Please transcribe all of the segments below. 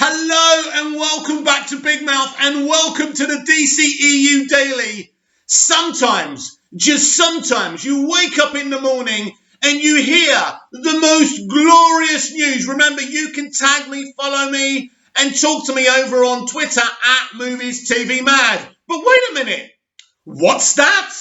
Hello and welcome back to Big Mouth and welcome to the dceu Daily. Sometimes, just sometimes, you wake up in the morning and you hear the most glorious news. Remember, you can tag me, follow me and talk to me over on Twitter at MoviesTVMad. But wait a minute, what's that?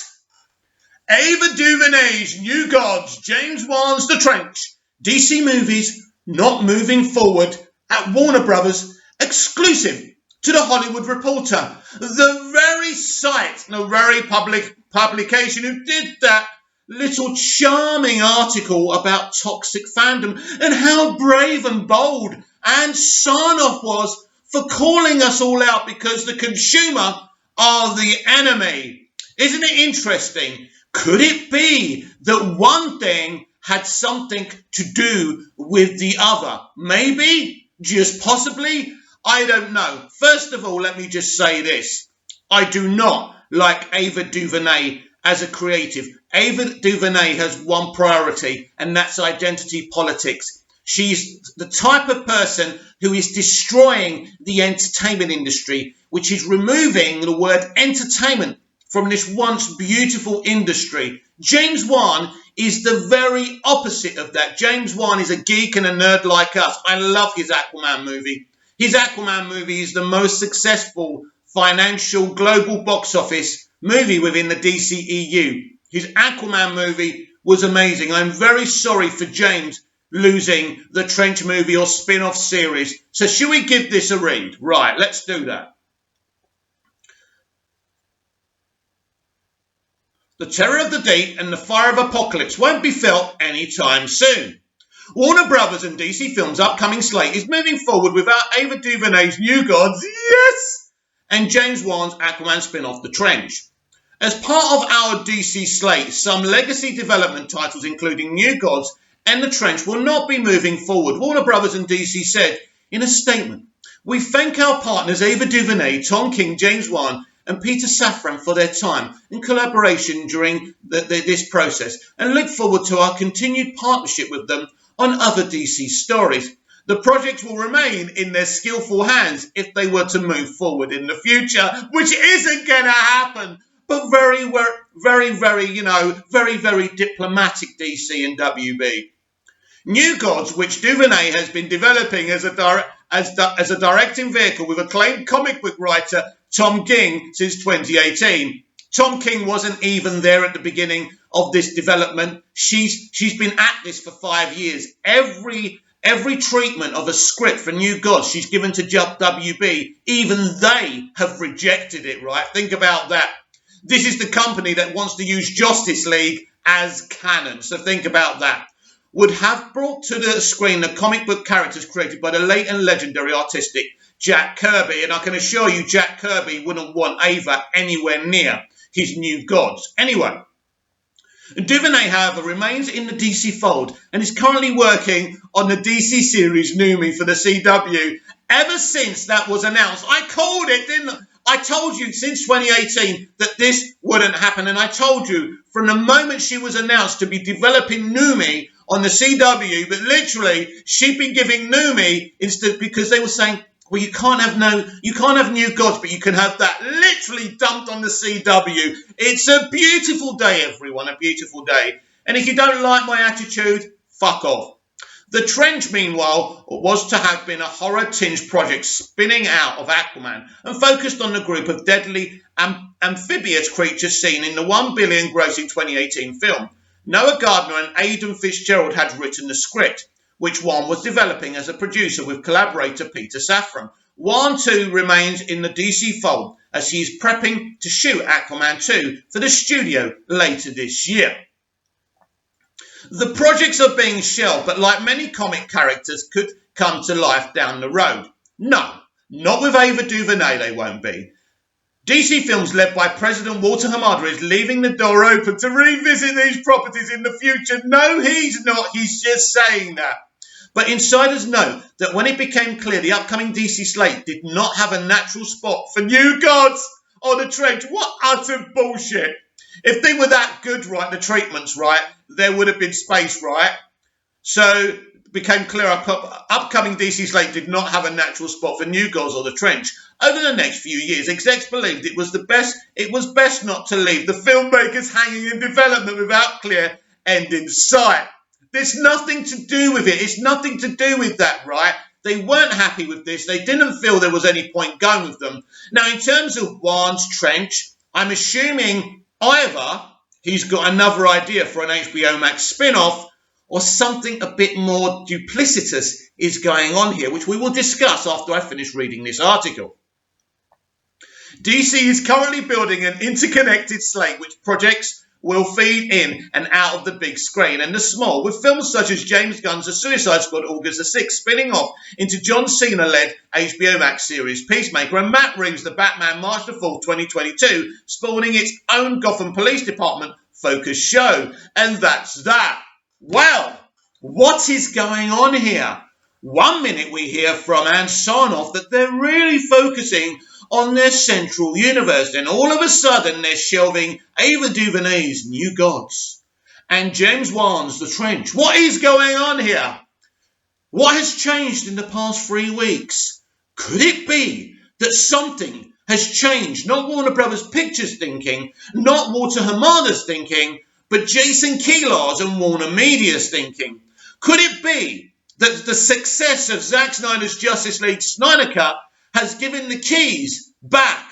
Ava DuVernay's New Gods, James Wan's The Trench, DC movies not moving forward at Warner Brothers, exclusive to The Hollywood Reporter. The very site, the very publication who did that little charming article about toxic fandom and how brave and bold and Sarnoff was for calling us all out because the consumer are the enemy. Isn't it interesting? Could it be that one thing had something to do with the other? Maybe? Just possibly? I don't know. First of all, let me just say this. I do not like Ava DuVernay as a creative. Ava DuVernay has one priority, and that's identity politics. She's the type of person who is destroying the entertainment industry, which is removing the word entertainment from this once beautiful industry. James Wan is the very opposite of that. James Wan is a geek and a nerd like us. I love his Aquaman movie. His Aquaman movie is the most successful financial global box office movie within the DCEU. His Aquaman movie was amazing. I'm very sorry for James losing the Trench movie or spin-off series. So should we give this a read? Right, let's do that. The terror of the deep and the fire of apocalypse won't be felt anytime soon. Warner Brothers and DC Films' upcoming slate is moving forward without Ava DuVernay's New Gods, yes, and James Wan's Aquaman spin-off The Trench. As part of our DC slate, some legacy development titles including New Gods and The Trench will not be moving forward. Warner Brothers and DC said in a statement, "We thank our partners Ava DuVernay, Tom King, James Wan, and Peter Safran for their time and collaboration during this process and look forward to our continued partnership with them on other DC stories. The project will remain in their skillful hands if they were to move forward in the future," which isn't going to happen, but very diplomatic DC and WB. New Gods, which DuVernay has been developing as a directing vehicle with acclaimed comic book writer Tom King since 2018. Tom King wasn't even there at the beginning of this development. She's been at this for 5 years. Every treatment of a script for New Gods she's given to WB, even they have rejected it, right? Think about that. This is the company that wants to use Justice League as canon, so think about that. Would have brought to the screen the comic book characters created by the late and legendary artistic Jack Kirby. And I can assure you Jack Kirby wouldn't want Ava anywhere near his New Gods. Anyway, DuVernay, however, remains in the DC fold and is currently working on the DC series Noomi for the CW. Ever since that was announced, I called it, didn't I? I told you since 2018 that this wouldn't happen. And I told you from the moment she was announced to be developing Noomi on the CW, but literally she'd been giving Noomi instead because they were saying, well, you can't have New Gods, but you can have that. Literally dumped on the CW. It's a beautiful day, everyone, a beautiful day. And if you don't like my attitude, fuck off. The Trench, meanwhile, was to have been a horror-tinged project spinning out of Aquaman and focused on the group of deadly amphibious creatures seen in the $1 billion grossing 2018 film. Noah Gardner and Aidan Fitzgerald had written the script, which Wan was developing as a producer with collaborator Peter Safran. Wan, too, remains in the DC fold as he is prepping to shoot Aquaman 2 for the studio later this year. The projects are being shelved, but like many comic characters, could come to life down the road. No, not with Ava DuVernay, they won't be. DC Films, led by President Walter Hamada, is leaving the door open to revisit these properties in the future. No, he's not. He's just saying that. But insiders know that when it became clear the upcoming DC slate did not have a natural spot for New Gods or The Trench, what utter bullshit. If they were that good, right, the treatments, right, there would have been space, right? So became clear upcoming DC slate did not have a natural spot for New Gods or the Trench. Over the next few years, execs believed it was best not to leave the filmmakers hanging in development without clear end in sight. There's nothing to do with it. It's nothing to do with that, right? They weren't happy with this. They didn't feel there was any point going with them. Now, in terms of Wan's Trench, I'm assuming either he's got another idea for an HBO Max spin-off or something a bit more duplicitous is going on here, which we will discuss after I finish reading this article. DC is currently building an interconnected slate which projects will feed in and out of the big screen and the small, with films such as James Gunn's The Suicide Squad August the 6th spinning off into John Cena-led HBO Max series Peacemaker, and Matt Reeves' The Batman March the 4th, 2022, spawning its own Gotham Police Department focused show. And that's that. Well, what is going on here? 1 minute we hear from Ann Sarnoff that they're really focusing on their central universe. Then all of a sudden they're shelving Ava DuVernay's New Gods and James Wan's The Trench. What is going on here? What has changed in the past 3 weeks? Could it be that something has changed? Not Warner Brothers Pictures thinking, not Walter Hamada's thinking, but Jason Kilar's and Warner Media's thinking. Could it be that the success of Zack Snyder's Justice League Snyder Cut has given the keys back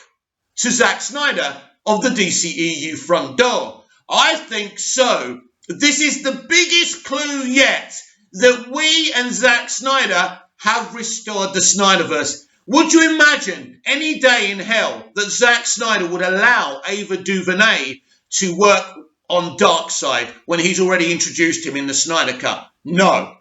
to Zack Snyder of the DCEU front door? I think so. This is the biggest clue yet that we and Zack Snyder have restored the Snyderverse. Would you imagine any day in hell that Zack Snyder would allow Ava DuVernay to work on Darkseid when he's already introduced him in the Snyder Cut? No.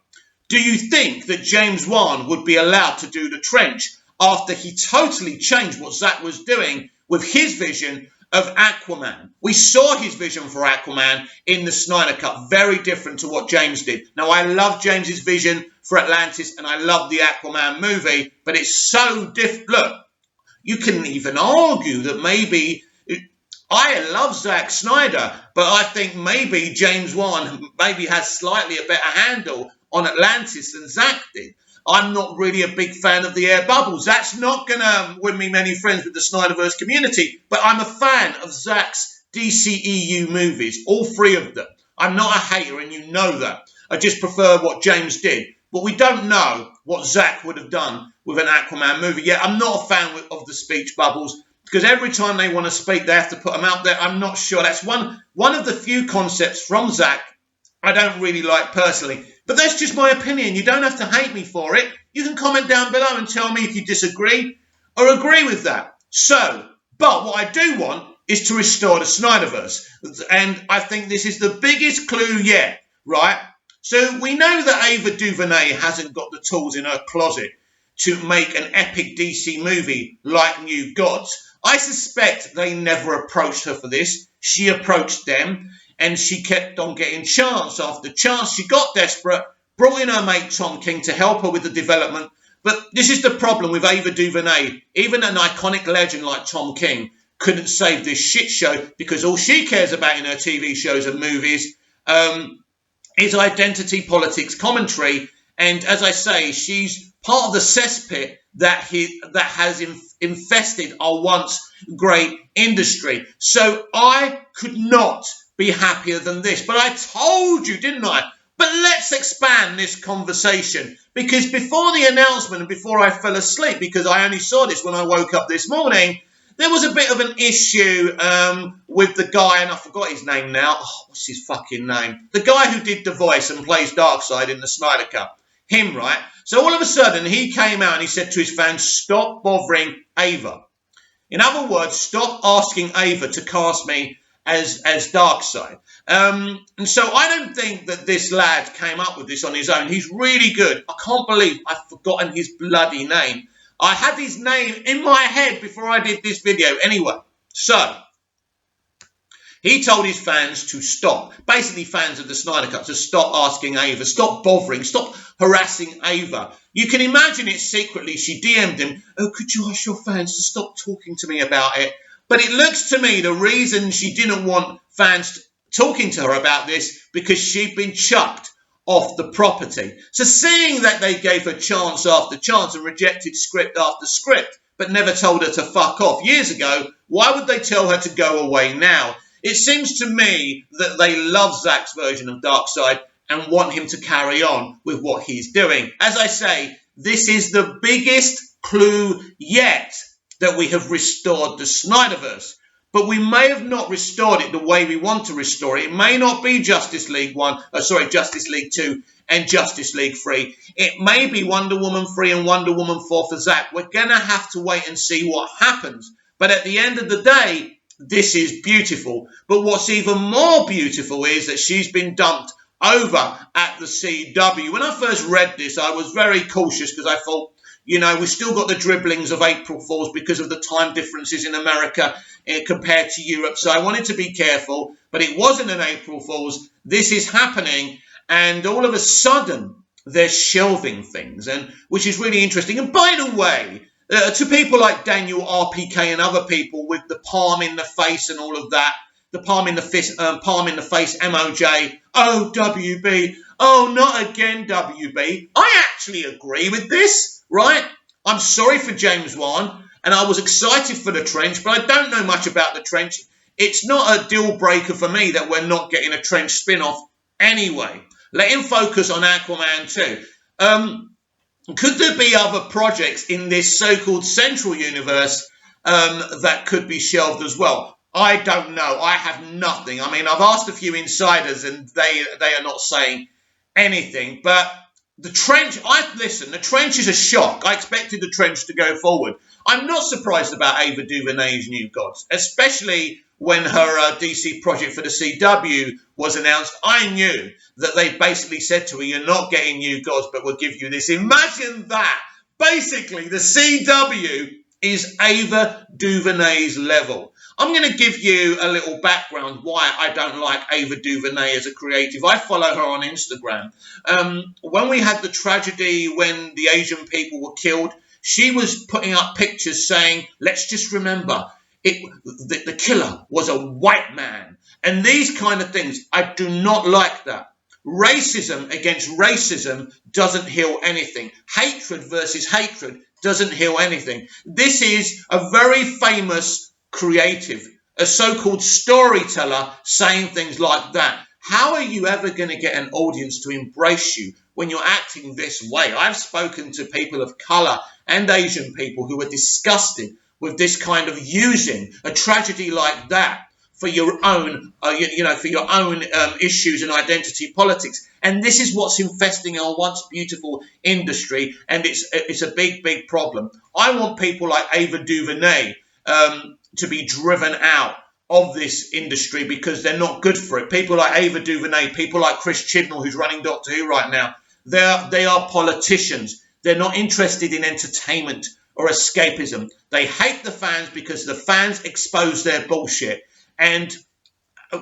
Do you think that James Wan would be allowed to do The Trench after he totally changed what Zack was doing with his vision of Aquaman? We saw his vision for Aquaman in the Snyder Cut, very different to what James did. Now, I love James's vision for Atlantis and I love the Aquaman movie, but it's so different. Look, you can even argue that maybe I love Zack Snyder, but I think maybe James Wan maybe has slightly a better handle on Atlantis than Zack did. I'm not really a big fan of the air bubbles. That's not going to win me many friends with the Snyderverse community, but I'm a fan of Zack's DCEU movies, all 3 of them. I'm not a hater, and you know that. I just prefer what James did. But we don't know what Zack would have done with an Aquaman movie. Yeah, I'm not a fan of the speech bubbles, because every time they want to speak, they have to put them out there. I'm not sure. That's one of the few concepts from Zack I don't really like personally. But that's just my opinion. You don't have to hate me for it. You can comment down below and tell me if you disagree or agree with that. But what I do want is to restore the Snyderverse. And I think this is the biggest clue yet, right? So we know that Ava DuVernay hasn't got the tools in her closet to make an epic DC movie like New Gods. I suspect they never approached her for this. She approached them, and she kept on getting chance after chance. She got desperate, brought in her mate Tom King to help her with the development. But this is the problem with Ava DuVernay. Even an iconic legend like Tom King couldn't save this shit show, because all she cares about in her TV shows and movies is identity politics commentary. And as I say, she's part of the cesspit that has infested our once great industry. So I could not be happier than this. But I told you, didn't I? But let's expand this conversation, because before the announcement and before I fell asleep, because I only saw this when I woke up this morning, there was a bit of an issue with the guy, and I forgot his name now. Oh, what's his fucking name? The guy who did the voice and plays Darkseid in the Snyder Cut. Him, right? So all of a sudden, he came out and he said to his fans, stop bothering Ava. In other words, stop asking Ava to cast me as Darkseid. And so I don't think that this lad came up with this on his own. He's really good. I can't believe I've forgotten his bloody name. I had his name in my head before I did this video anyway. So he told his fans to stop, basically fans of the Snyder Cut, to stop asking Ava, stop bothering, stop harassing Ava. You can imagine it secretly. She DM'd him, oh, could you ask your fans to stop talking to me about it? But it looks to me the reason she didn't want fans talking to her about this, because she'd been chucked off the property. So seeing that they gave her chance after chance and rejected script after script, but never told her to fuck off years ago, why would they tell her to go away now? It seems to me that they love Zack's version of Darkseid and want him to carry on with what he's doing. As I say, this is the biggest clue yet that we have restored the Snyderverse. But we may have not restored it the way we want to restore it. It may not be Justice League 2 and Justice League 3. It may be Wonder Woman 3 and Wonder Woman 4 for Zack. We're going to have to wait and see what happens. But at the end of the day, this is beautiful. But what's even more beautiful is that she's been dumped over at the CW. When I first read this, I was very cautious because I thought, you know, we've still got the dribblings of April Fools because of the time differences in America compared to Europe. So I wanted to be careful, but it wasn't an April Fools. This is happening, and all of a sudden they're shelving things, and which is really interesting. And by the way, to people like Daniel RPK and other people with the palm in the face and all of that, the palm in the face MOJ, oh WB, oh not again WB. I actually agree with this. Right? I'm sorry for James Wan, and I was excited for the Trench, but I don't know much about the Trench. It's not a deal breaker for me that we're not getting a Trench spin-off anyway. Let him focus on Aquaman 2. Could there be other projects in this so-called central universe that could be shelved as well? I don't know. I have nothing. I mean, I've asked a few insiders, and they are not saying anything, but the Trench, the Trench is a shock. I expected the Trench to go forward. I'm not surprised about Ava DuVernay's New Gods, especially when her DC project for the CW was announced. I knew that they basically said to her, you're not getting New Gods, but we'll give you this. Imagine that. Basically, the CW is Ava DuVernay's level. I'm going to give you a little background why I don't like Ava DuVernay as a creative. I follow her on Instagram. When we had the tragedy when the Asian people were killed, she was putting up pictures saying, let's just remember, the killer was a white man. And these kind of things, I do not like that. Racism against racism doesn't heal anything. Hatred versus hatred doesn't heal anything. This is a very famous creative, a so-called storyteller saying things like that. How are you ever going to get an audience to embrace you when you're acting this way? I've spoken to people of color and Asian people who are disgusted with this kind of using a tragedy like that for your own, issues and identity politics. And this is what's infesting our once beautiful industry, and it's a big, big problem. I want people like Ava DuVernay to be driven out of this industry because they're not good for it. People like Ava DuVernay, people like Chris Chibnall, who's running Doctor Who right now, they are politicians. They're not interested in entertainment or escapism. They hate the fans because the fans expose their bullshit. And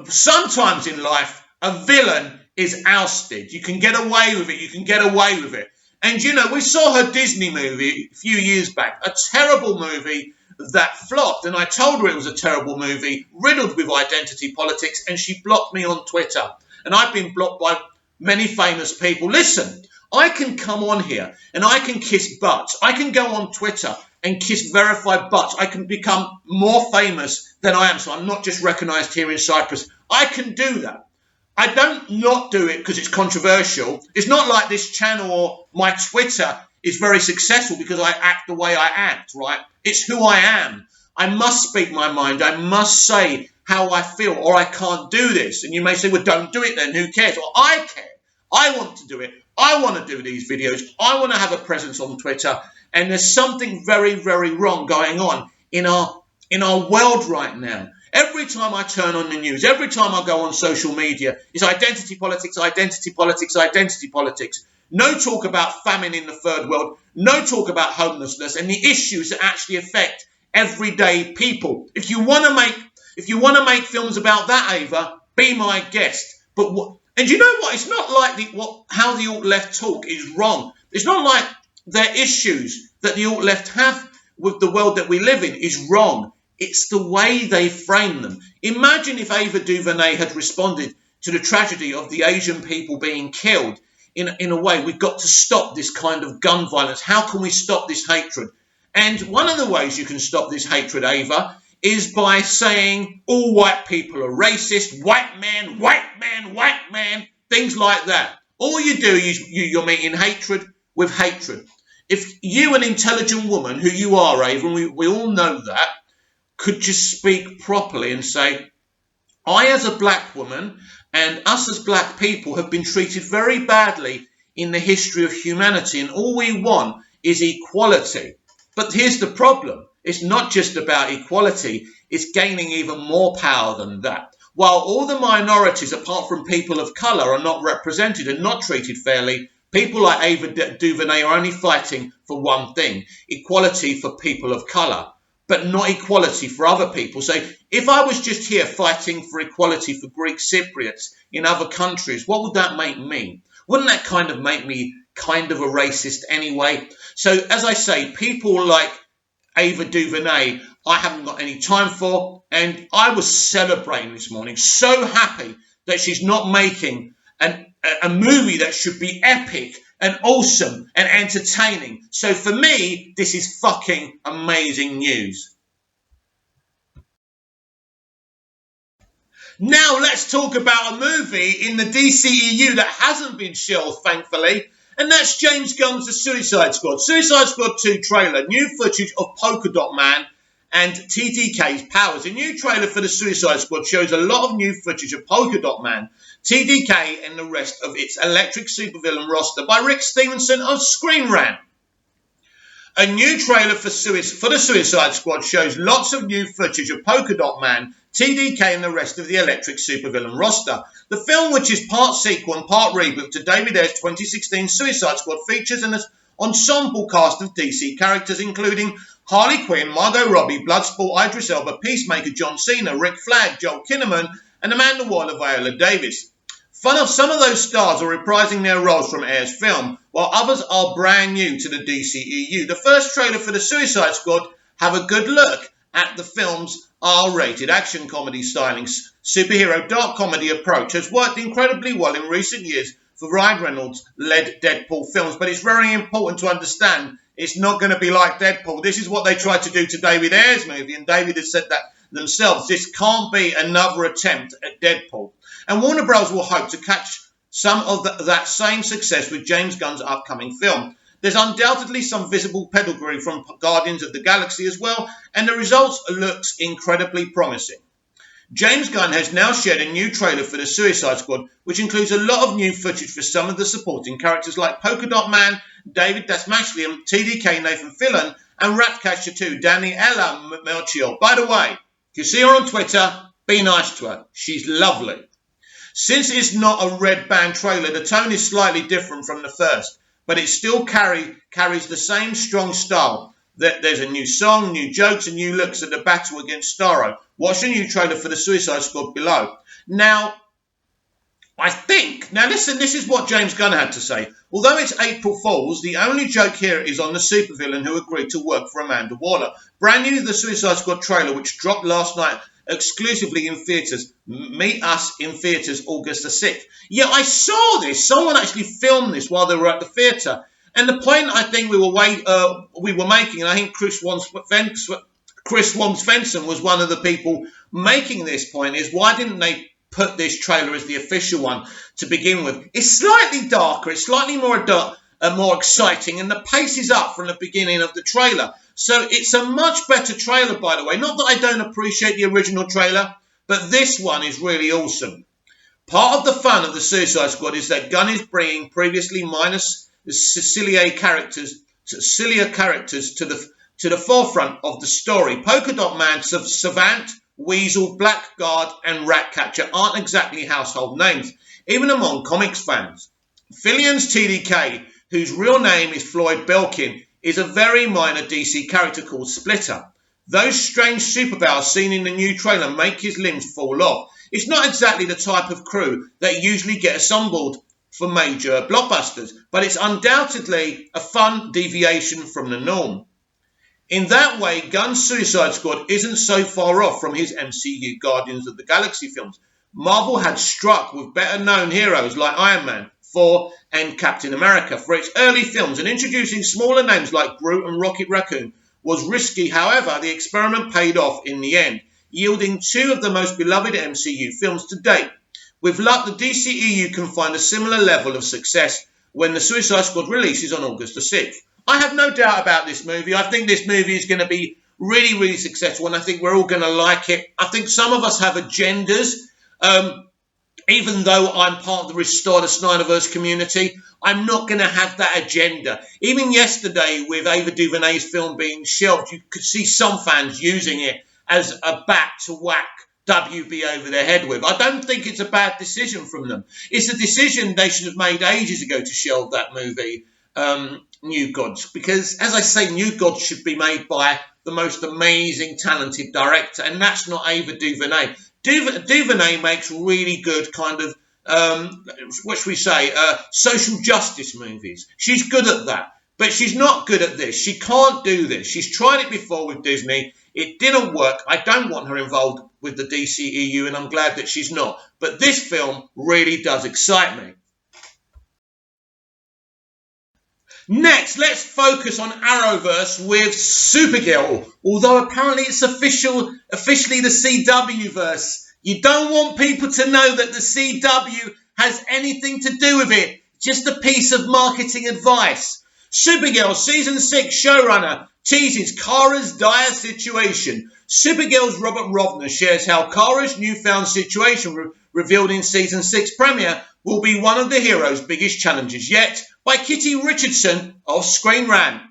sometimes in life, a villain is ousted. You can get away with it. You can get away with it. And, you know, we saw her Disney movie a few years back, a terrible movie that flopped. And I told her it was a terrible movie, riddled with identity politics, and she blocked me on Twitter. And I've been blocked by many famous people. Listen, I can come on here and I can kiss butts. I can go on Twitter and kiss verified butts. I can become more famous than I am. So I'm not just recognised here in Cyprus. I can do that. I don't not do it because it's controversial. It's not like this channel or my Twitter is very successful because I act the way I act, right? It's who I am. I must speak my mind. I must say how I feel, or I can't do this. And you may say, well, don't do it then. Who cares? Well, I care. I want to do it. I want to do these videos. I want to have a presence on Twitter. And there's something very, very wrong going on in our world right now. Every time I turn on the news, every time I go on social media, it's identity politics, identity politics, identity politics. No talk about famine in the third world. No talk about homelessness and the issues that actually affect everyday people. If you want to make films about that, Ava, be my guest. And you know what? It's not like how the alt-left talk is wrong. It's not like their issues that the alt-left have with the world that we live in is wrong. It's the way they frame them. Imagine if Ava DuVernay had responded to the tragedy of the Asian people being killed in a way, we've got to stop this kind of gun violence. How can we stop this hatred? And one of the ways you can stop this hatred, Ava, is by saying all white people are racist, white man, white man, white man, things like that. All you do is you're meeting hatred with hatred. If you, an intelligent woman, who you are, Ava, and we all know that, could just speak properly and say, I, as a black woman, and us as black people have been treated very badly in the history of humanity, and all we want is equality. But here's the problem. It's not just about equality. It's gaining even more power than that. While all the minorities, apart from people of colour, are not represented and not treated fairly, people like Ava DuVernay are only fighting for one thing, equality for people of colour, but not equality for other people. So if I was just here fighting for equality for Greek Cypriots in other countries, what would that make me? Wouldn't that kind of make me kind of a racist anyway? So as I say, people like Ava DuVernay, I haven't got any time for, and I was celebrating this morning, so happy that she's not making a movie that should be epic and awesome and entertaining. So for me, this is fucking amazing news. Now let's talk about a movie in the DCEU that hasn't been shelved, thankfully, and that's James Gunn's The Suicide Squad. Suicide Squad 2 trailer, new footage of Polka Dot Man and TDK's powers. A new trailer for The Suicide Squad shows a lot of new footage of Polka Dot Man, TDK and the rest of its electric supervillain roster by Rick Stevenson of Screen Rant. A new trailer for The Suicide Squad shows lots of new footage of Polka Dot Man, TDK and the rest of the electric supervillain roster. The film, which is part sequel and part reboot to David Ayer's 2016 Suicide Squad, features an ensemble cast of DC characters including Harley Quinn, Margot Robbie, Bloodsport, Idris Elba, Peacemaker, John Cena, Rick Flag, Joel Kinnaman and Amanda Waller, Viola Davis. Some of those stars are reprising their roles from Ayer's film, while others are brand new to the DCEU. The first trailer for The Suicide Squad have a good look at the film's R-rated action comedy styling. Superhero dark comedy approach has worked incredibly well in recent years for Ryan Reynolds-led Deadpool films, but it's very important to understand it's not going to be like Deadpool. This is what they tried to do to David Ayer's movie, and David has said that themselves. This can't be another attempt at Deadpool. And Warner Bros. Will hope to catch some of that same success with James Gunn's upcoming film. There's undoubtedly some visible pedigree from Guardians of the Galaxy as well, and the results looks incredibly promising. James Gunn has now shared a new trailer for The Suicide Squad, which includes a lot of new footage for some of the supporting characters like Polka Dot Man, David Dastmalchian, TDK Nathan Fillion, and Ratcatcher 2 Daniela Melchior. By the way, if you see her on Twitter, be nice to her. She's lovely. Since it's not a red band trailer, the tone is slightly different from the first, but it still carries the same strong style. There's a new song, new jokes, and new looks at the battle against Starro. Watch the new trailer for The Suicide Squad below. Now listen, this is what James Gunn had to say. Although it's April Fool's, the only joke here is on the supervillain who agreed to work for Amanda Waller. Brand new The Suicide Squad trailer, which dropped last night exclusively in theatres. Meet us in theatres August the 6th. Yeah, I saw this. Someone actually filmed this while they were at the theatre. And the point I think we were making, and I think Chris Wong-Svensson was one of the people making this point, is why didn't they put this trailer as the official one to begin with? It's slightly darker, it's slightly more exciting, and the pace is up from the beginning of the trailer. So it's a much better trailer, by the way. Not that I don't appreciate the original trailer, but this one is really awesome. Part of the fun of The Suicide Squad is that Gunn is bringing previously minus Cecilia characters to the forefront of the story. Polka Dot Man, Savant, Weasel, Blackguard, and Ratcatcher aren't exactly household names, even among comics fans. Fillion's TDK, whose real name is Floyd Belkin, is a very minor DC character called Splitter. Those strange superpowers seen in the new trailer make his limbs fall off. It's not exactly the type of crew that usually get assembled for major blockbusters, but it's undoubtedly a fun deviation from the norm. In that way, Gunn's Suicide Squad isn't so far off from his MCU Guardians of the Galaxy films. Marvel had struck with better-known heroes like Iron Man, Thor and Captain America for its early films, and introducing smaller names like Groot and Rocket Raccoon was risky. However, the experiment paid off in the end, yielding two of the most beloved MCU films to date. With luck, the DCEU can find a similar level of success when the Suicide Squad releases on August the 6th. I have no doubt about this movie. I think this movie is going to be really, really successful, and I think we're all going to like it. I think some of us have agendas. Even though I'm part of the Restore the Snyderverse community, I'm not going to have that agenda. Even yesterday, with Ava DuVernay's film being shelved, you could see some fans using it as a bat to whack WB over their head with. I don't think it's a bad decision from them. It's a decision they should have made ages ago to shelve that movie, New Gods. Because, as I say, New Gods should be made by the most amazing, talented director, and that's not Ava DuVernay. DuVernay makes really good kind of, what should we say, social justice movies. She's good at that, but she's not good at this. She can't do this. She's tried it before with Disney. It didn't work. I don't want her involved with the DCEU, and I'm glad that she's not. But this film really does excite me. Next, let's focus on Arrowverse with Supergirl. Although apparently it's officially the CW verse. You don't want people to know that the CW has anything to do with it. Just a piece of marketing advice. Supergirl Season 6 showrunner teases Kara's dire situation. Supergirl's Robert Rovner shares how Kara's newfound situation revealed in Season 6 premiere will be one of the hero's biggest challenges yet, by Kitty Richardson of Screen Rant.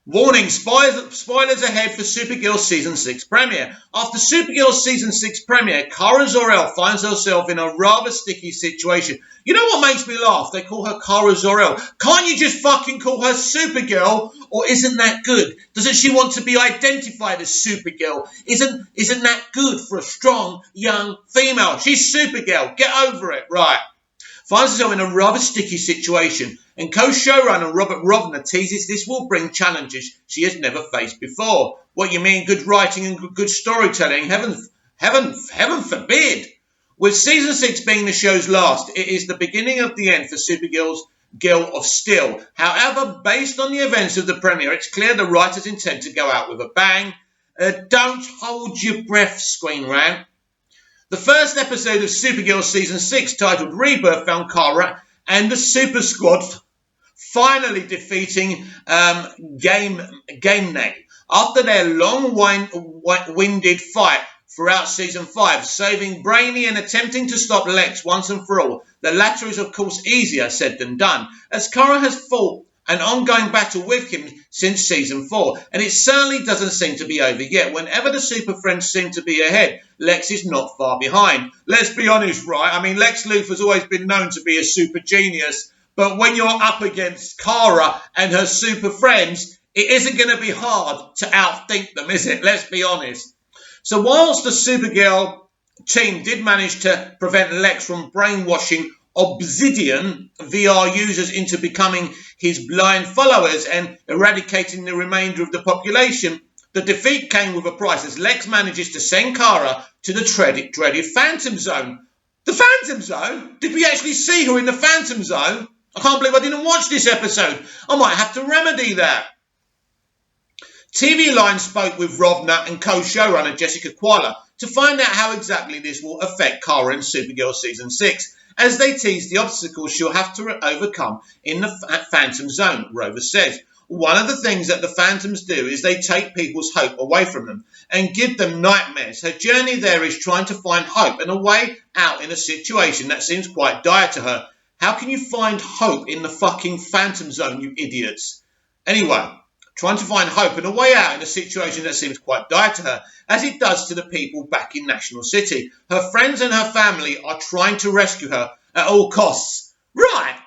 Warning, spoilers ahead for Supergirl Season 6 premiere. After Supergirl Season 6 premiere, Kara Zor-El finds herself in a rather sticky situation. You know what makes me laugh? They call her Kara Zor-El. Can't you just fucking call her Supergirl? Or isn't that good? Doesn't she want to be identified as Supergirl? Isn't that good for a strong, young female? She's Supergirl. Get over it. Right. Finds herself in a rather sticky situation, and co-showrunner Robert Rovner teases this will bring challenges she has never faced before. What you mean, good writing and good storytelling? Heaven forbid! With Season 6 being the show's last, it is the beginning of the end for Supergirl's Girl of Steel. However, based on the events of the premiere, it's clear the writers intend to go out with a bang. Don't hold your breath, Screen Rant. The first episode of Supergirl Season 6, titled Rebirth, found Kara and the Super Squad finally defeating Game-Nay after their long-winded fight throughout Season 5, saving Brainy and attempting to stop Lex once and for all. The latter is, of course, easier said than done, as Kara has fought an ongoing battle with him since Season 4, and it certainly doesn't seem to be over yet. Whenever the Super Friends seem to be ahead, Lex is not far behind. Let's be honest, right? I mean, Lex Luthor's always been known to be a super genius, but when you're up against Kara and her super friends, it isn't going to be hard to outthink them, is it? Let's be honest. So whilst the Supergirl team did manage to prevent Lex from brainwashing Obsidian VR users into becoming his blind followers and eradicating the remainder of the population, the defeat came with a price as Lex manages to send Kara to the dreaded Phantom Zone. The Phantom Zone? Did we actually see her in the Phantom Zone? I can't believe I didn't watch this episode. I might have to remedy that. TV Line spoke with Rovner and co-showrunner Jessica Quala to find out how exactly this will affect Kara in Supergirl Season 6, as they tease the obstacles she'll have to overcome in the Phantom Zone, Rover says. One of the things that the Phantoms do is they take people's hope away from them and give them nightmares. Her journey there is trying to find hope and a way out in a situation that seems quite dire to her. How can you find hope in the fucking Phantom Zone, you idiots? Anyway, trying to find hope and a way out in a situation that seems quite dire to her, as it does to the people back in National City. Her friends and her family are trying to rescue her at all costs. Right.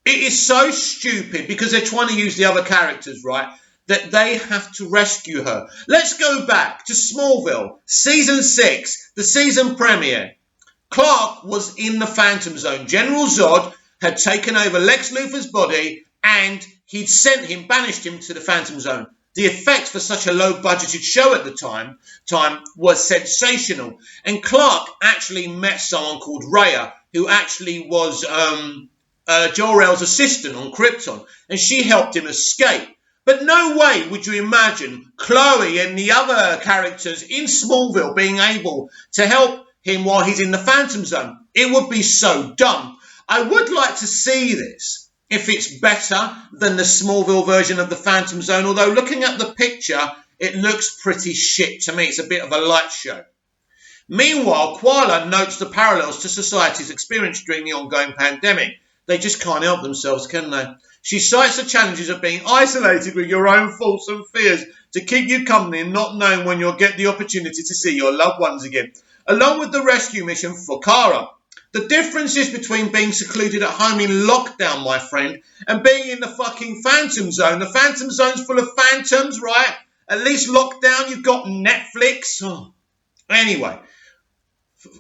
It is so stupid because they're trying to use the other characters, right, that they have to rescue her. Let's go back to Smallville, Season 6, the season premiere. Clark was in the Phantom Zone. General Zod had taken over Lex Luthor's body and he'd banished him to the Phantom Zone. The effects for such a low-budgeted show at the time was sensational. And Clark actually met someone called Rhea, who actually was Jor-El's assistant on Krypton, and she helped him escape. But no way would you imagine Chloe and the other characters in Smallville being able to help him while he's in the Phantom Zone. It would be so dumb. I would like to see this, if it's better than the Smallville version of the Phantom Zone, although looking at the picture, it looks pretty shit to me. It's a bit of a light show. Meanwhile, Koala notes the parallels to society's experience during the ongoing pandemic. They just can't help themselves, can they? She cites the challenges of being isolated with your own faults and fears to keep you company and not knowing when you'll get the opportunity to see your loved ones again, along with the rescue mission for Kara. The difference is between being secluded at home in lockdown, my friend, and being in the fucking Phantom Zone. The Phantom Zone's full of phantoms, right? At least lockdown, you've got Netflix. Oh. Anyway,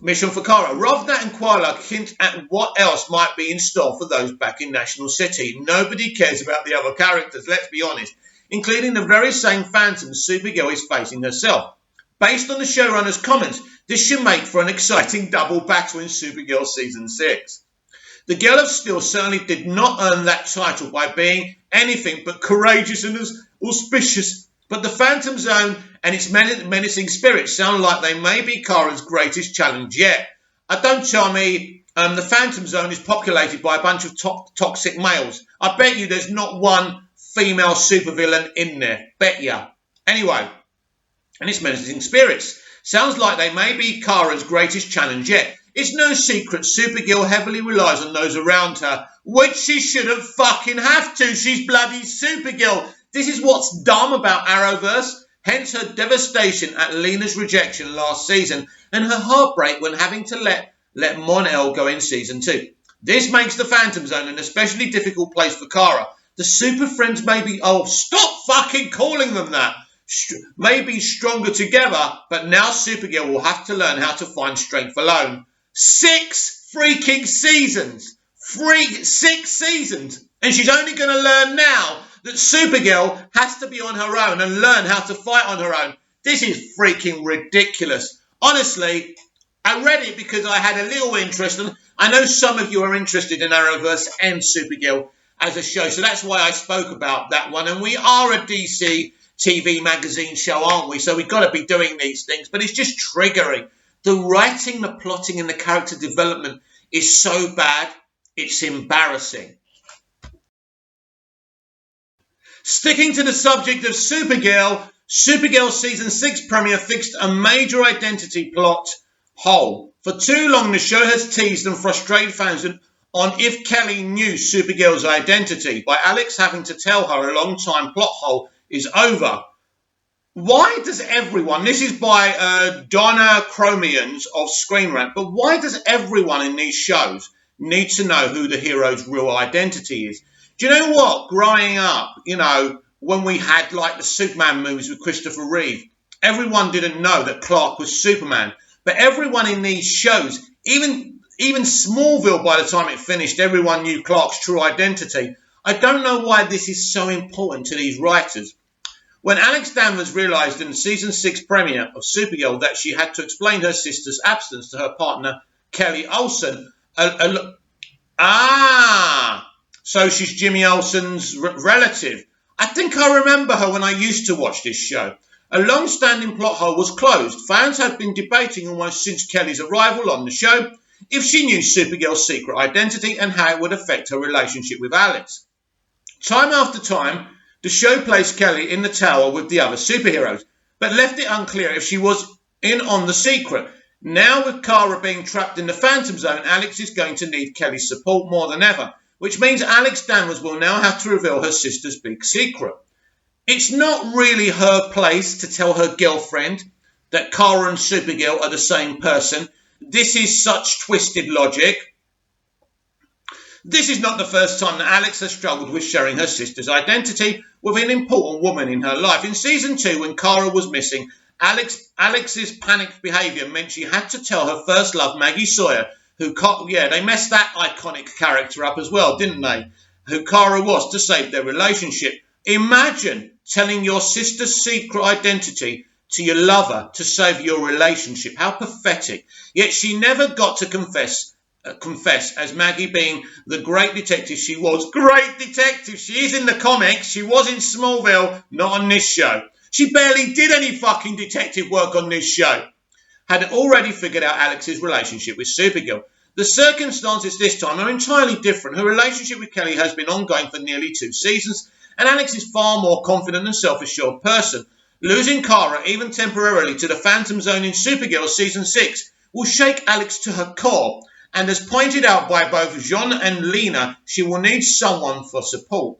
mission for Kara. Rovna and Koala hint at what else might be in store for those back in National City. Nobody cares about the other characters, let's be honest, including the very same phantoms Supergirl is facing herself. Based on the showrunner's comments, this should make for an exciting double battle in Supergirl Season 6. The Girl of Steel certainly did not earn that title by being anything but courageous and auspicious, but the Phantom Zone and its menacing spirits sound like they may be Kara's greatest challenge yet. Don't tell me the Phantom Zone is populated by a bunch of toxic males. I bet you there's not one female supervillain in there. Bet ya. Anyway, and its menacing spirits sounds like they may be Kara's greatest challenge yet. It's no secret Supergirl heavily relies on those around her, which she shouldn't fucking have to. She's bloody Supergirl. This is what's dumb about Arrowverse. Hence her devastation at Lena's rejection last season and her heartbreak when having to let Mon-El go in Season 2. This makes the Phantom Zone an especially difficult place for Kara. The Super Friends may be... Oh, stop fucking calling them that! May be stronger together, but now Supergirl will have to learn how to find strength alone. 6 freaking seasons! 6 seasons! And she's only going to learn now that Supergirl has to be on her own and learn how to fight on her own. This is freaking ridiculous. Honestly, I read it because I had a little interest, and I know some of you are interested in Arrowverse and Supergirl as a show, so that's why I spoke about that one. And we are a DC TV magazine show, aren't we? So we've got to be doing these things, but it's just triggering. The writing, the plotting, and the character development is so bad, it's embarrassing. Sticking to the subject of Supergirl, Supergirl Season 6 premiere fixed a major identity plot hole. For too long, the show has teased and frustrated fans on if Kelly knew Supergirl's identity, by Alex having to tell her a long-time plot hole is over. Why does everyone, this is by Donna Chromians of Screen Rant, but why does everyone in these shows need to know who the hero's real identity is? Do you know what? Growing up, when we had like the Superman movies with Christopher Reeve, everyone didn't know that Clark was Superman. But everyone in these shows, even Smallville, by the time it finished, everyone knew Clark's true identity. I don't know why this is so important to these writers. When Alex Danvers realised in the Season 6 premiere of Supergirl that she had to explain her sister's absence to her partner, Kelly Olsen, so she's Jimmy Olsen's relative. I think I remember her when I used to watch this show. A long-standing plot hole was closed. Fans have been debating almost since Kelly's arrival on the show if she knew Supergirl's secret identity and how it would affect her relationship with Alex. Time after time, the show placed Kelly in the tower with the other superheroes, but left it unclear if she was in on the secret. Now, with Kara being trapped in the Phantom Zone, Alex is going to need Kelly's support more than ever, which means Alex Danvers will now have to reveal her sister's big secret. It's not really her place to tell her girlfriend that Kara and Supergirl are the same person. This is such twisted logic. This is not the first time that Alex has struggled with sharing her sister's identity with an important woman in her life. In Season 2, when Kara was missing, Alex's panicked behaviour meant she had to tell her first love, Maggie Sawyer, they messed that iconic character up as well, didn't they? Who Kara was, to save their relationship. Imagine telling your sister's secret identity to your lover to save your relationship. How pathetic. Yet she never got to confess confess, as Maggie, being the great detective she was, great detective she is in the comics, she was in Smallville, not on this show. She barely did any fucking detective work on this show. Had already figured out Alex's relationship with Supergirl. The circumstances this time are entirely different. Her relationship with Kelly has been ongoing for nearly 2 seasons, and Alex is far more confident and self-assured person. Losing Kara, even temporarily, to the Phantom Zone in Supergirl Season 6 will shake Alex to her core, and as pointed out by both Jean and Lena, she will need someone for support.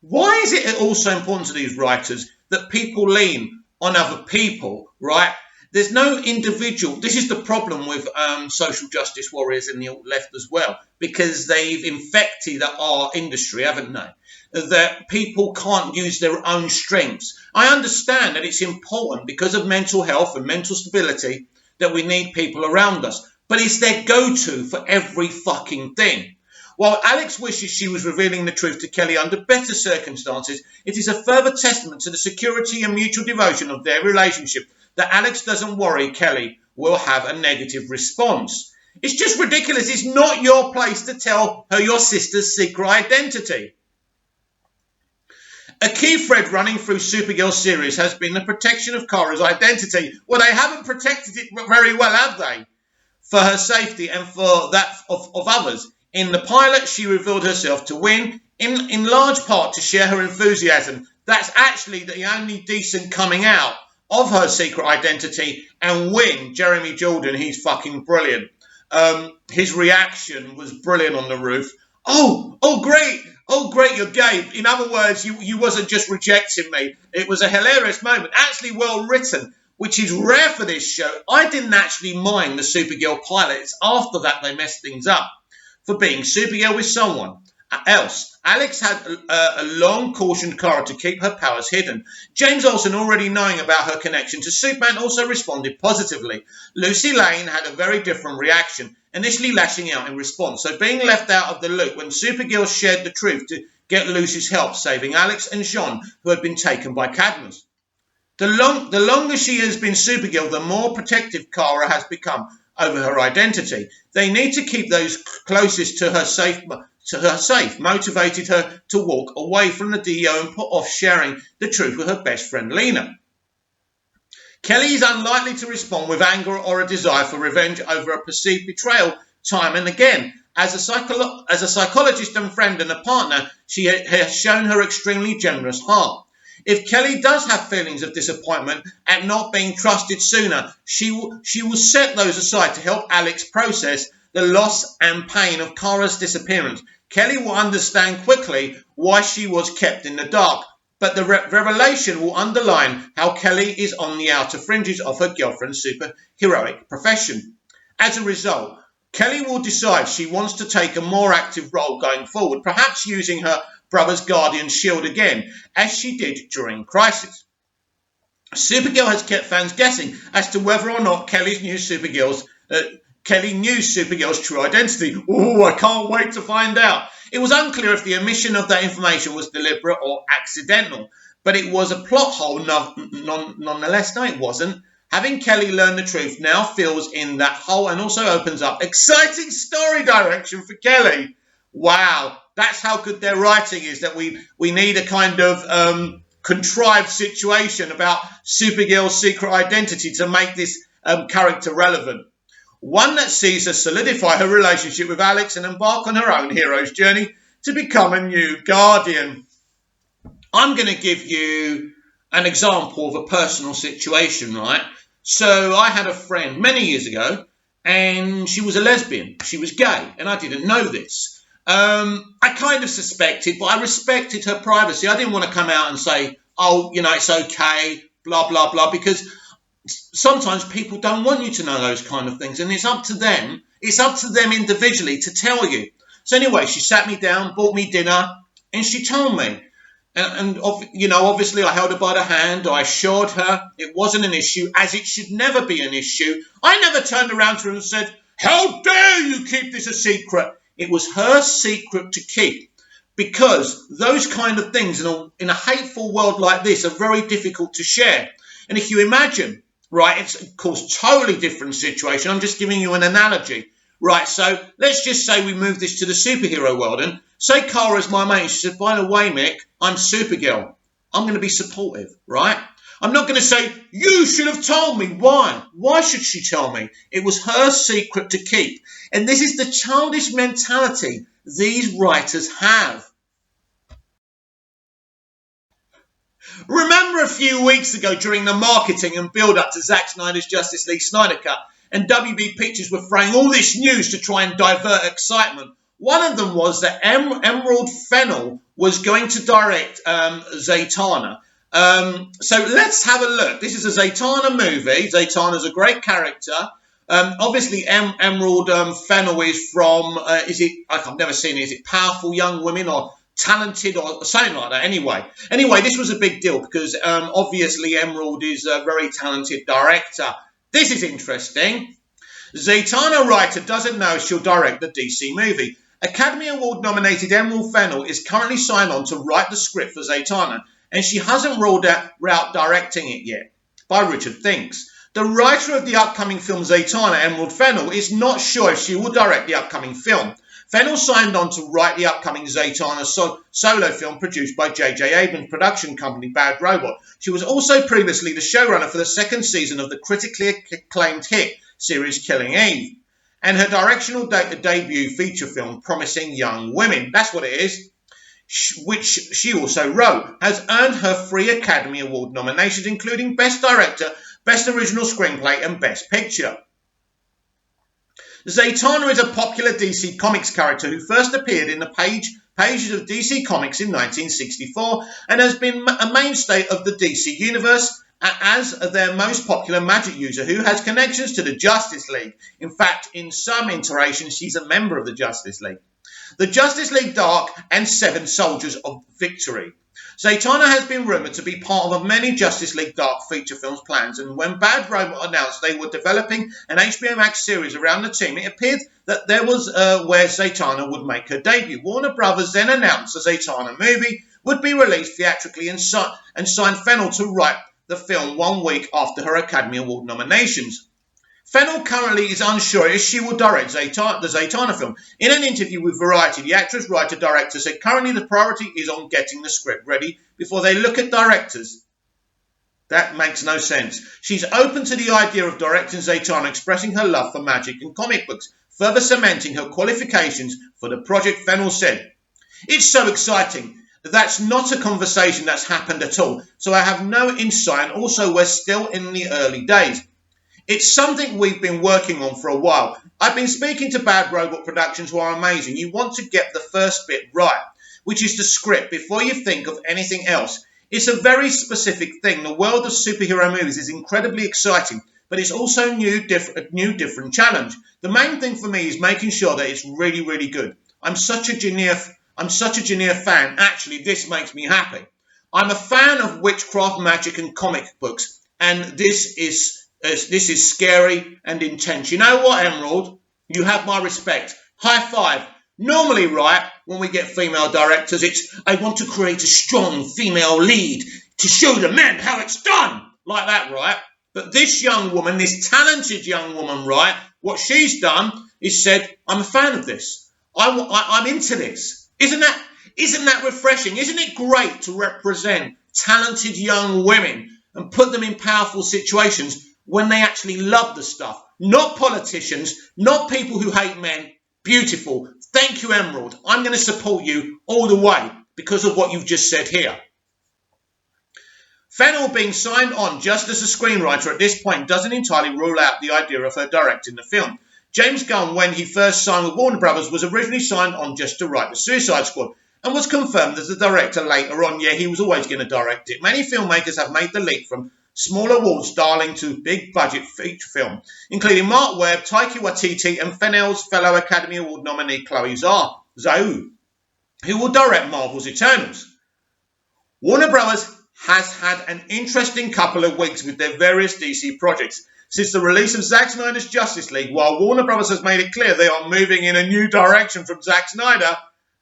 Why is it also important to these writers that people lean on other people, right? There's no individual. This is the problem with social justice warriors in the left as well, because they've infected our industry, haven't they? That people can't use their own strengths. I understand that it's important because of mental health and mental stability that we need people around us, but it's their go-to for every fucking thing. While Alex wishes she was revealing the truth to Kelly under better circumstances, it is a further testament to the security and mutual devotion of their relationship that Alex doesn't worry Kelly will have a negative response. It's just ridiculous. It's not your place to tell her your sister's secret identity. A key thread running through Supergirl series has been the protection of Kara's identity. Well, they haven't protected it very well, have they? For her safety and for that of others. In the pilot, she revealed herself to Win, in large part to share her enthusiasm. That's actually the only decent coming out of her secret identity. And Win, Jeremy Jordan, he's fucking brilliant. His reaction was brilliant on the roof. Oh, great, you're gay. In other words, you wasn't just rejecting me. It was a hilarious moment, actually well written, which is rare for this show. I didn't actually mind the Supergirl pilot. It's after that they messed things up for being Supergirl with someone else. Alex had a long cautioned Kara to keep her powers hidden. James Olsen, already knowing about her connection to Superman, also responded positively. Lucy Lane had a very different reaction, initially lashing out in response, so being left out of the loop when Supergirl shared the truth to get Lucy's help, saving Alex and Jean, who had been taken by Cadmus. The longer she has been Supergirl, the more protective Kara has become over her identity. They need to keep those closest to her safe, motivated her to walk away from the DCEU and put off sharing the truth with her best friend Lena. Kelly is unlikely to respond with anger or a desire for revenge over a perceived betrayal time and again. As a psychologist and friend and a partner, she has shown her extremely generous heart. If Kelly does have feelings of disappointment at not being trusted sooner, she will set those aside to help Alex process the loss and pain of Kara's disappearance. Kelly will understand quickly why she was kept in the dark, but the revelation will underline how Kelly is on the outer fringes of her girlfriend's superheroic profession. As a result, Kelly will decide she wants to take a more active role going forward, perhaps using her brother's guardian shield again, as she did during Crisis. Supergirl has kept fans guessing as to whether or not Kelly knew Supergirl's true identity. Oh, I can't wait to find out. It was unclear if the omission of that information was deliberate or accidental, but it was a plot hole nonetheless. No, it wasn't. Having Kelly learn the truth now fills in that hole and also opens up exciting story direction for Kelly. Wow, that's how good their writing is, that we need a kind of contrived situation about Supergirl's secret identity to make this character relevant. One that sees her solidify her relationship with Alex and embark on her own hero's journey to become a new Guardian. I'm going to give you an example of a personal situation, right? So I had a friend many years ago, and she was a lesbian. She was gay, and I didn't know this. I kind of suspected, but I respected her privacy. I didn't want to come out and say, oh, it's okay, blah, blah, blah, because sometimes people don't want you to know those kind of things, and it's up to them individually to tell you. So anyway, she sat me down, bought me dinner, and she told me. And obviously I held her by the hand. I assured her it wasn't an issue, as it should never be an issue. I never turned around to her and said, how dare you keep this a secret? It was her secret to keep, because those kind of things in a hateful world like this are very difficult to share. And if you imagine, right, it's of course totally different situation. I'm just giving you an analogy, Right, so let's just say we move this to the superhero world. And say Kara's my mate. She said, by the way, Mick, I'm Supergirl. I'm going to be supportive, right? I'm not going to say, you should have told me. Why? Why should she tell me? It was her secret to keep. And this is the childish mentality these writers have. Remember a few weeks ago during the marketing and build-up to Zack Snyder's Justice League Snyder Cut, and WB Pictures were throwing all this news to try and divert excitement. One of them was that Emerald Fennell was going to direct Zatanna. So let's have a look. This is a Zatanna movie. Zatanna's a great character. Obviously, Emerald Fennell is from, I've never seen it. Is it Powerful Young Women or Talented or something like that? Anyway, this was a big deal because obviously Emerald is a very talented director. This is interesting. Zatanna writer doesn't know she'll direct the DC movie. Academy Award nominated Emerald Fennell is currently signed on to write the script for Zatanna, and she hasn't ruled out directing it yet, by Richard Thinks. The writer of the upcoming film Zatanna, Emerald Fennell, is not sure if she will direct the upcoming film. Fennell signed on to write the upcoming Zatanna solo film produced by J.J. Abrams' production company Bad Robot. She was also previously the showrunner for the second season of the critically acclaimed hit series Killing Eve, and her directorial debut feature film Promising Young Women, that's what it is, which she also wrote, has earned her 3 Academy Award nominations, including Best Director, Best Original Screenplay, and Best Picture. Zatanna is a popular DC Comics character who first appeared in the pages of DC Comics in 1964 and has been a mainstay of the DC Universe as their most popular magic user who has connections to the Justice League. In fact, in some iterations, she's a member of the Justice League. The Justice League Dark and 7 Soldiers of Victory. Zatanna has been rumoured to be part of many Justice League Dark feature films plans, and when Bad Robot announced they were developing an HBO Max series around the team, it appeared that there was where Zatanna would make her debut. Warner Brothers then announced the Zatanna movie would be released theatrically and signed Fennell to write the film 1 week after her Academy Award nominations. Fennell currently is unsure if she will direct the Zatanna film. In an interview with Variety, the actress, writer, director said currently the priority is on getting the script ready before they look at directors. That makes no sense. She's open to the idea of directing Zatanna, expressing her love for magic and comic books, further cementing her qualifications for the project. Fennell said, "It's so exciting. That's not a conversation that's happened at all, so I have no insight, and also we're still in the early days. It's something we've been working on for a while. I've been speaking to Bad Robot Productions, who are amazing. You want to get the first bit right, which is the script, before you think of anything else. It's a very specific thing. The world of superhero movies is incredibly exciting, but it's also a new, different challenge. The main thing for me is making sure that it's really, really good. I'm such a Janier fan. Actually, this makes me happy. I'm a fan of witchcraft, magic, and comic books, and this is scary and intense. You know what, Emerald? You have my respect. High five. Normally, right, when we get female directors, it's, I want to create a strong female lead to show the men how it's done. Like that, right? But this young woman, this talented young woman, right, what she's done is said, I'm a fan of this. I'm into this. Isn't that refreshing? Isn't it great to represent talented young women and put them in powerful situations when they actually love the stuff? Not politicians, not people who hate men. Beautiful. Thank you, Emerald. I'm going to support you all the way because of what you've just said here. Fennell being signed on just as a screenwriter at this point doesn't entirely rule out the idea of her directing the film. James Gunn, when he first signed with Warner Brothers, was originally signed on just to write The Suicide Squad and was confirmed as the director later on. Yeah, he was always going to direct it. Many filmmakers have made the leap from small awards darling to big budget feature film, including Mark Webb, Taika Waititi, and Fennell's fellow Academy Award nominee Chloe Zhao, who will direct Marvel's Eternals. Warner Brothers has had an interesting couple of weeks with their various DC projects. Since the release of Zack Snyder's Justice League, while Warner Brothers has made it clear they are moving in a new direction from Zack Snyder,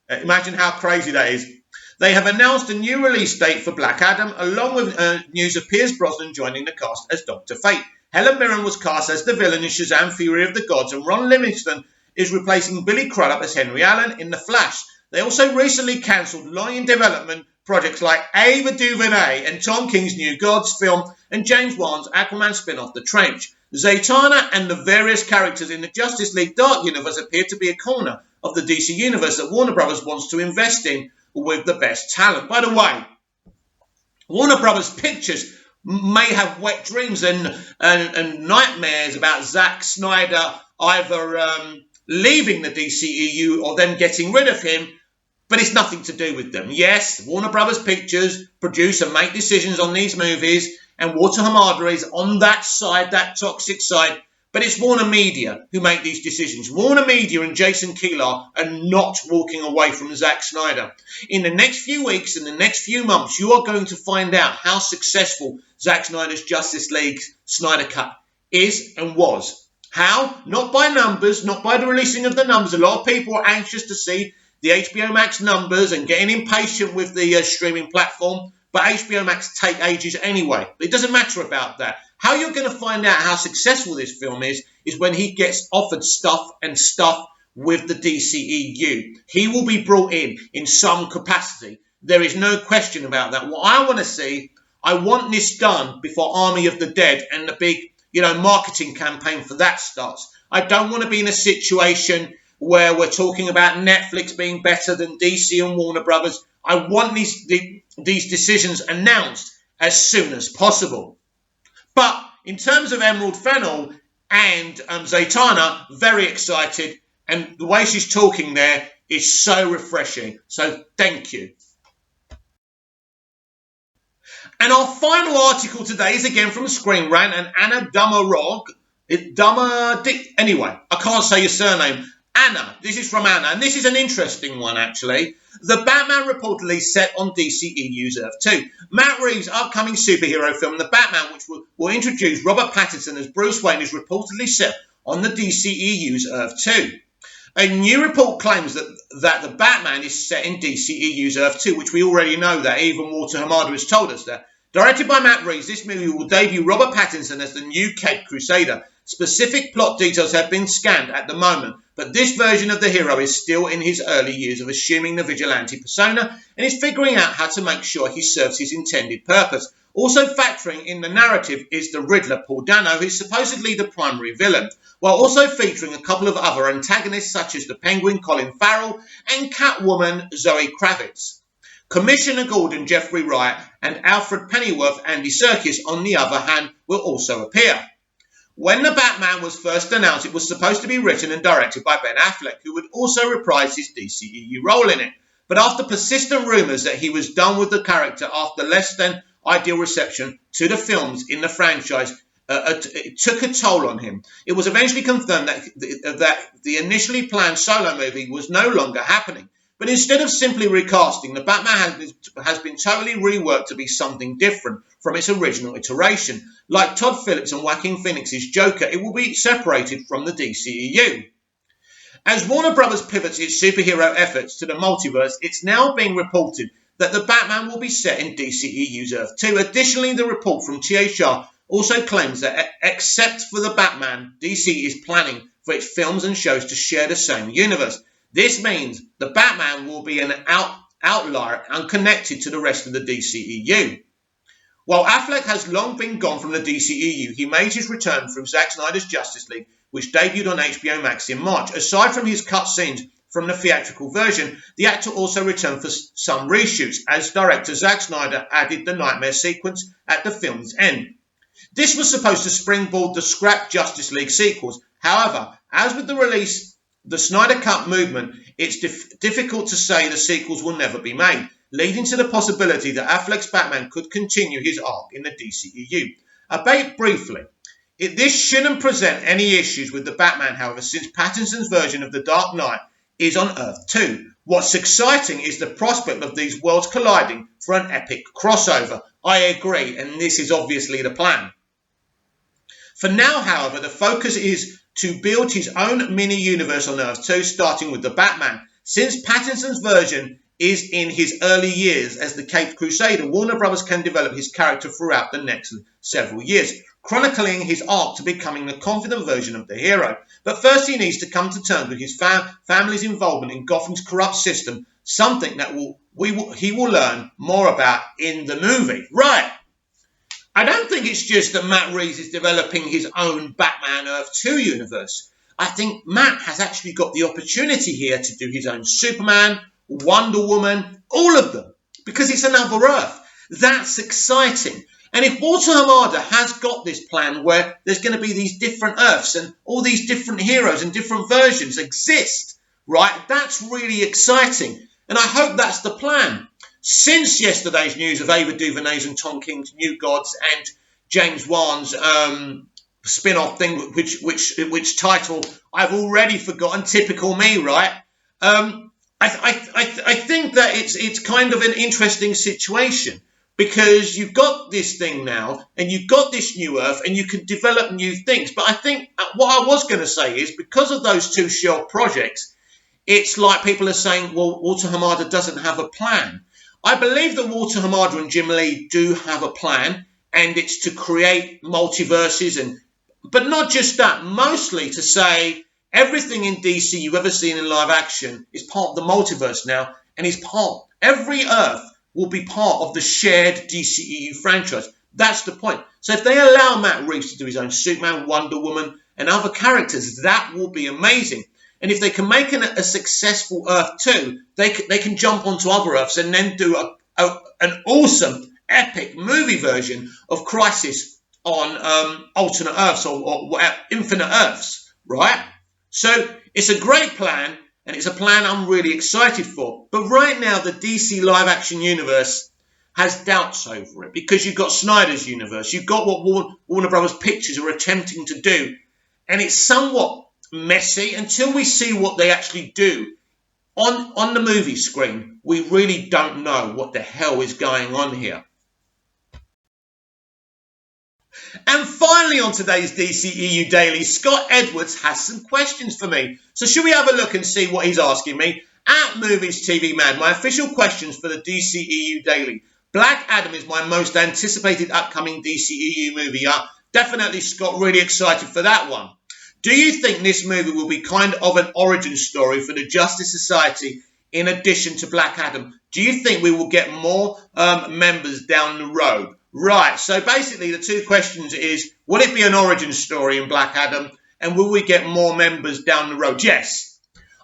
imagine how crazy that is, they have announced a new release date for Black Adam, along with news of Pierce Brosnan joining the cast as Dr. Fate. Helen Mirren was cast as the villain in Shazam! Fury of the Gods, and Ron Livingston is replacing Billy Crudup as Henry Allen in The Flash. They also recently cancelled long-in-development projects like Ava DuVernay and Tom King's New Gods film and James Wan's Aquaman spin-off The Trench. Zatanna and the various characters in the Justice League Dark Universe appear to be a corner of the DC Universe that Warner Brothers wants to invest in with the best talent. By the way, Warner Brothers Pictures may have wet dreams and nightmares about Zack Snyder either leaving the DCEU or them getting rid of him, but it's nothing to do with them. Yes, Warner Brothers Pictures produce and make decisions on these movies, and Walter Hamada is on that side, that toxic side, but it's Warner Media who make these decisions. Warner Media and Jason Kilar are not walking away from Zack Snyder. In the next few weeks and the next few months, you are going to find out how successful Zack Snyder's Justice League Snyder Cut is and was. How? Not by numbers, not by the releasing of the numbers. A lot of people are anxious to see the HBO Max numbers and getting impatient with the streaming platform, but HBO Max take ages anyway. It doesn't matter about that. How you're going to find out how successful this film is when he gets offered stuff with the DCEU. He will be brought in some capacity. There is no question about that. What I want to see, I want this done before Army of the Dead and the big, marketing campaign for that starts. I don't want to be in a situation where we're talking about Netflix being better than DC and Warner Brothers. I want these decisions announced as soon as possible. But in terms of Emerald Fennell and Zatanna, very excited. And the way she's talking there is so refreshing. So thank you. And our final article today is again from Screen Rant and Anna Dumarog. Anyway, I can't say your surname. Anna. This is from Anna. And this is an interesting one, actually. The Batman reportedly set on DCEU's Earth 2. Matt Reeves' upcoming superhero film, The Batman, which will introduce Robert Pattinson as Bruce Wayne, is reportedly set on the DCEU's Earth 2. A new report claims that The Batman is set in DCEU's Earth 2, which we already know that. Even Walter Hamada has told us that. Directed by Matt Reeves, this movie will debut Robert Pattinson as the new Cape Crusader. Specific plot details have been scanned at the moment, but this version of the hero is still in his early years of assuming the vigilante persona and is figuring out how to make sure he serves his intended purpose. Also factoring in the narrative is the Riddler, Paul Dano, who's supposedly the primary villain, while also featuring a couple of other antagonists such as the Penguin, Colin Farrell, and Catwoman, Zoe Kravitz. Commissioner Gordon, Jeffrey Wright, and Alfred Pennyworth, Andy Serkis, on the other hand, will also appear. When The Batman was first announced, it was supposed to be written and directed by Ben Affleck, who would also reprise his DCEU role in it. But after persistent rumours that he was done with the character after less than ideal reception to the films in the franchise, it took a toll on him. It was eventually confirmed that the initially planned solo movie was no longer happening. But instead of simply recasting, The Batman has been totally reworked to be something different from its original iteration. Like Todd Phillips and Joaquin Phoenix's Joker, it will be separated from the DCEU. As Warner Brothers pivots its superhero efforts to the multiverse, it's now being reported that The Batman will be set in DCEU's Earth 2. Additionally, the report from THR also claims that except for The Batman, DC is planning for its films and shows to share the same universe. This means The Batman will be an outlier unconnected to the rest of the DCEU. While Affleck has long been gone from the DCEU, he made his return from Zack Snyder's Justice League, which debuted on HBO Max in March. Aside from his cut scenes from the theatrical version, the actor also returned for some reshoots, as director Zack Snyder added the nightmare sequence at the film's end. This was supposed to springboard the scrapped Justice League sequels. However, as with the release the Snyder Cut movement, it's difficult to say the sequels will never be made, leading to the possibility that Affleck's Batman could continue his arc in the DCEU. Albeit briefly, this shouldn't present any issues with the Batman, however, since Pattinson's version of The Dark Knight is on Earth 2. What's exciting is the prospect of these worlds colliding for an epic crossover. I agree, and this is obviously the plan. For now, however, the focus is to build his own mini-universe on Earth 2, starting with the Batman. Since Pattinson's version is in his early years as the Caped Crusader, Warner Brothers can develop his character throughout the next several years, chronicling his arc to becoming the confident version of the hero. But first he needs to come to terms with his family's involvement in Gotham's corrupt system, something that he will learn more about in the movie. Right. I don't think it's just that Matt Reeves is developing his own Batman Earth 2 universe. I think Matt has actually got the opportunity here to do his own Superman, Wonder Woman, all of them, because it's another Earth. That's exciting. And if Walter Hamada has got this plan where there's going to be these different Earths and all these different heroes and different versions exist, right, that's really exciting. And I hope that's the plan. Since yesterday's news of Ava DuVernay's and Tom King's New Gods and James Wan's spin-off thing, which title I've already forgotten, typical me, right? I think that it's kind of an interesting situation because you've got this thing now and you've got this new Earth and you can develop new things. But I think what I was going to say is because of those two shelved projects, it's like people are saying, well, Walter Hamada doesn't have a plan. I believe that Walter Hamada and Jim Lee do have a plan, and it's to create multiverses, but not just that, mostly to say everything in DC you've ever seen in live action is part of the multiverse now, and every Earth will be part of the shared DCEU franchise. That's the point. So if they allow Matt Reeves to do his own Superman, Wonder Woman, and other characters, that will be amazing. And if they can make a successful Earth 2, they can jump onto other Earths and then do an awesome, epic movie version of Crisis on alternate Earths or infinite Earths, right? So it's a great plan, and it's a plan I'm really excited for. But right now, the DC live-action universe has doubts over it because you've got Snyder's universe. You've got what Warner Brothers Pictures are attempting to do, and it's somewhat messy until we see what they actually do on the movie screen. We really don't know what the hell is going on here. And finally on today's DCEU Daily, Scott Edwards has some questions for me. So should we have a look and see what he's asking me? At Movies TV Man, my official questions for the DCEU Daily. Black Adam is my most anticipated upcoming DCEU movie. Definitely, Scott, really excited for that one. Do you think this movie will be kind of an origin story for the Justice Society in addition to Black Adam? Do you think we will get more members down the road? Right, so basically the two questions is, will it be an origin story in Black Adam? And will we get more members down the road? Yes.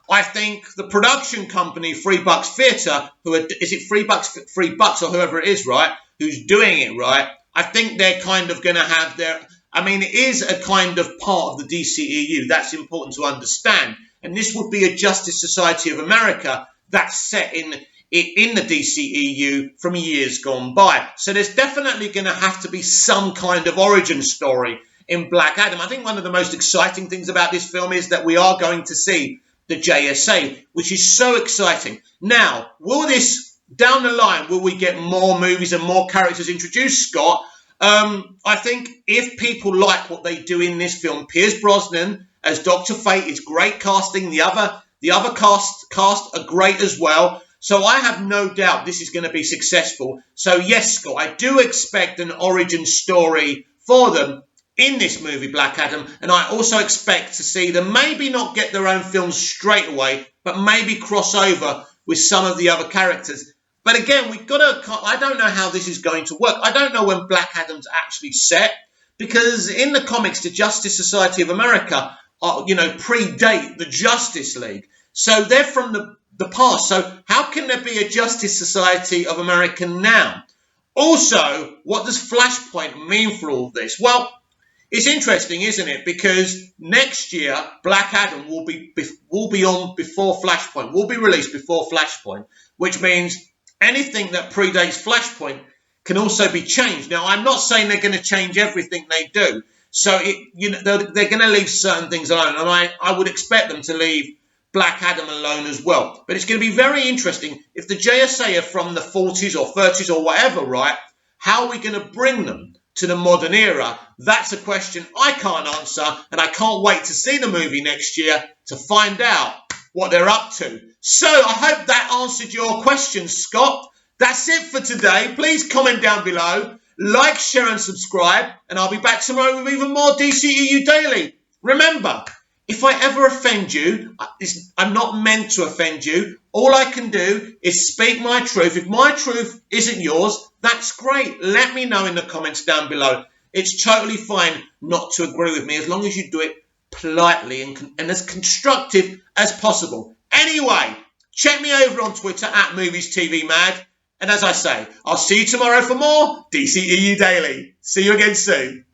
I think the production company, Free Bucks Theatre, is it Free Bucks or whoever it is, right, who's doing it, right? I think they're kind of going to have it is a kind of part of the DCEU. That's important to understand. And this would be a Justice Society of America that's set in the DCEU from years gone by. So there's definitely going to have to be some kind of origin story in Black Adam. I think one of the most exciting things about this film is that we are going to see the JSA, which is so exciting. Now, down the line, will we get more movies and more characters introduced, Scott? I think if people like what they do in this film, Pierce Brosnan as Dr. Fate is great casting. The other cast are great as well. So I have no doubt this is going to be successful. So yes, Scott, I do expect an origin story for them in this movie, Black Adam. And I also expect to see them maybe not get their own films straight away, but maybe cross over with some of the other characters. But again, I don't know how this is going to work. I don't know when Black Adam's actually set, because in the comics, the Justice Society of America predate the Justice League. So they're from the past. So how can there be a Justice Society of America now? Also, what does Flashpoint mean for all this? Well, it's interesting, isn't it? Because next year, Black Adam will be on before Flashpoint, will be released before Flashpoint, which means anything that predates Flashpoint can also be changed. Now, I'm not saying they're going to change everything they do. So, they're going to leave certain things alone. And I would expect them to leave Black Adam alone as well. But it's going to be very interesting. If the JSA are from the 40s or 30s or whatever, right, how are we going to bring them to the modern era? That's a question I can't answer. And I can't wait to see the movie next year to find out what they're up to. So I hope that answered your question, Scott. That's it for today. Please comment down below, like, share and subscribe, and I'll be back tomorrow with even more dceu Daily. Remember, if I ever offend you, I'm not meant to offend you. All I can do is speak my truth. If my truth isn't yours, that's great. Let me know in the comments down below. It's totally fine not to agree with me as long as you do it politely and as constructive as possible. Anyway, check me over on Twitter @MoviesTVMad. And as I say, I'll see you tomorrow for more dceu Daily. See you again soon.